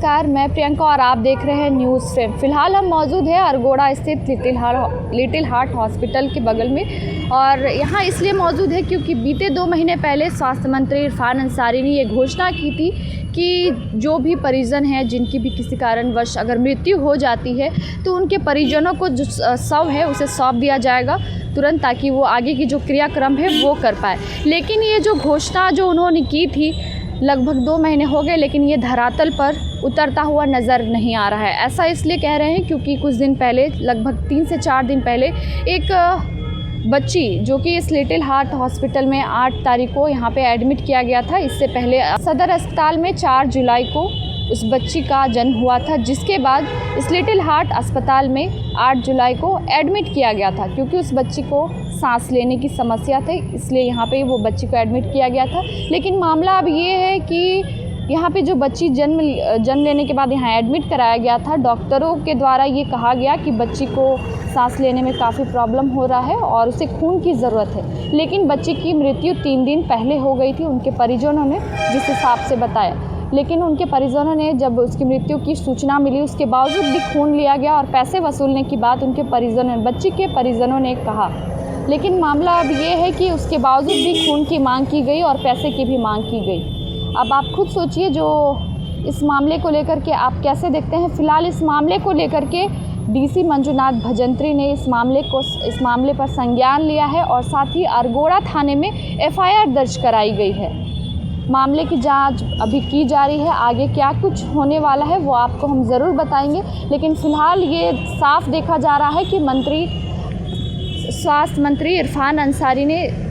नमस्कार, मैं प्रियंका और आप देख रहे हैं न्यूज़ फ्रेम। फिलहाल हम मौजूद हैं अरगोड़ा स्थित लिटिल हार्ट हॉस्पिटल के बगल में, और यहाँ इसलिए मौजूद है क्योंकि बीते 2 महीने पहले स्वास्थ्य मंत्री इरफान अंसारी ने ये घोषणा की थी कि जो भी परिजन हैं जिनकी भी किसी कारणवश अगर मृत्यु हो जाती है तो उनके परिजनों को जो शव है उसे सौंप दिया जाएगा तुरंत, ताकि वो आगे की जो क्रियाक्रम है वो कर पाए। लेकिन ये जो घोषणा जो उन्होंने की थी लगभग 2 महीने हो गए, लेकिन ये धरातल पर उतरता हुआ नज़र नहीं आ रहा है। ऐसा इसलिए कह रहे हैं क्योंकि कुछ दिन पहले, लगभग 3 से 4 दिन पहले, एक बच्ची जो कि इस लिटिल हार्ट हॉस्पिटल में 8 तारीख को यहाँ पे एडमिट किया गया था। इससे पहले सदर अस्पताल में 4 जुलाई को उस बच्ची का जन्म हुआ था, जिसके बाद इस लिटिल हार्ट अस्पताल में 8 जुलाई को एडमिट किया गया था क्योंकि उस बच्ची को सांस लेने की समस्या थी, इसलिए यहाँ पे वो बच्ची को एडमिट किया गया था। लेकिन मामला अब ये है कि यहाँ पे जो बच्ची जन्म लेने के बाद यहाँ एडमिट कराया गया था, डॉक्टरों के द्वारा ये कहा गया कि बच्ची को सांस लेने में काफ़ी प्रॉब्लम हो रहा है और उसे खून की ज़रूरत है। लेकिन बच्ची की मृत्यु 3 दिन पहले हो गई थी, उनके परिजनों ने जिस हिसाब से बताया। लेकिन उनके परिजनों ने जब उसकी मृत्यु की सूचना मिली, उसके बावजूद भी खून लिया गया और पैसे वसूलने की बात उनके परिजनों ने, बच्ची के परिजनों ने कहा। लेकिन मामला अब ये है कि उसके बावजूद भी खून की मांग की गई और पैसे की भी मांग की गई। अब आप खुद सोचिए, जो इस मामले को लेकर के आप कैसे देखते हैं। फ़िलहाल इस मामले को लेकर के डीसी मंजुनाथ भजंत्री ने इस मामले पर संज्ञान लिया है और साथ ही अरगोड़ा थाने में FIR दर्ज कराई गई है। मामले की जांच अभी की जा रही है, आगे क्या कुछ होने वाला है वो आपको हम ज़रूर बताएंगे। लेकिन फ़िलहाल ये साफ देखा जा रहा है कि स्वास्थ्य मंत्री इरफान अंसारी ने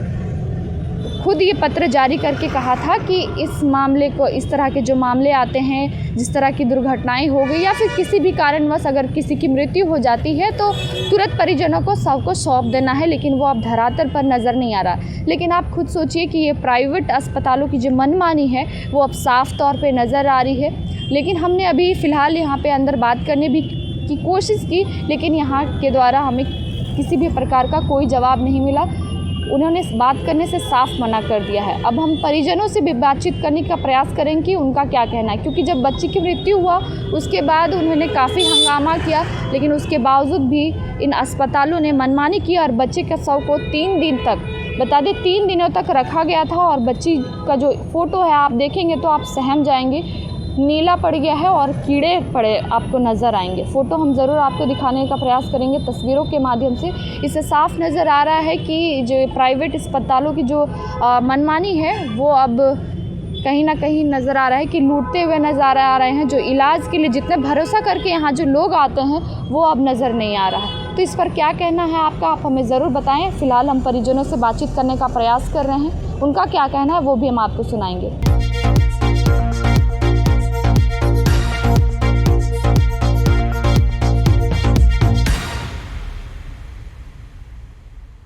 खुद ये पत्र जारी करके कहा था कि इस मामले को, इस तरह के जो मामले आते हैं, जिस तरह की दुर्घटनाएं हो गई या फिर किसी भी कारणवश अगर किसी की मृत्यु हो जाती है तो तुरंत परिजनों को शव को सौंप देना है। लेकिन वो अब धरातल पर नज़र नहीं आ रहा। लेकिन आप खुद सोचिए कि ये प्राइवेट अस्पतालों की जो मनमानी है वो अब साफ तौर पर नज़र आ रही है। लेकिन हमने अभी फ़िलहाल यहाँ पर अंदर बात करने की कोशिश की, लेकिन यहाँ के द्वारा हमें किसी भी प्रकार का कोई जवाब नहीं मिला। उन्होंने बात करने से साफ मना कर दिया है। अब हम परिजनों से भी बातचीत करने का प्रयास करेंगे कि उनका क्या कहना है, क्योंकि जब बच्ची की मृत्यु हुआ उसके बाद उन्होंने काफ़ी हंगामा किया, लेकिन उसके बावजूद भी इन अस्पतालों ने मनमानी की और बच्चे के शव को 3 दिन तक, बता दें 3 दिनों तक रखा गया था। और बच्ची का जो फ़ोटो है आप देखेंगे तो आप सहम जाएंगे, नीला पड़ गया है और कीड़े पड़े आपको नज़र आएंगे। फ़ोटो हम ज़रूर आपको दिखाने का प्रयास करेंगे तस्वीरों के माध्यम से। इससे साफ नज़र आ रहा है कि जो प्राइवेट अस्पतालों की जो मनमानी है वो अब कहीं ना कहीं नज़र आ रहा है कि लूटते हुए नज़र आ रहे हैं। जो इलाज के लिए जितने भरोसा करके यहाँ जो लोग आते हैं वो अब नज़र नहीं आ रहा है। तो इस पर क्या कहना है आपका, आप हमें ज़रूर बताएँ। फ़िलहाल हम परिजनों से बातचीत करने का प्रयास कर रहे हैं, उनका क्या कहना है वो भी हम आपको सुनाएंगे।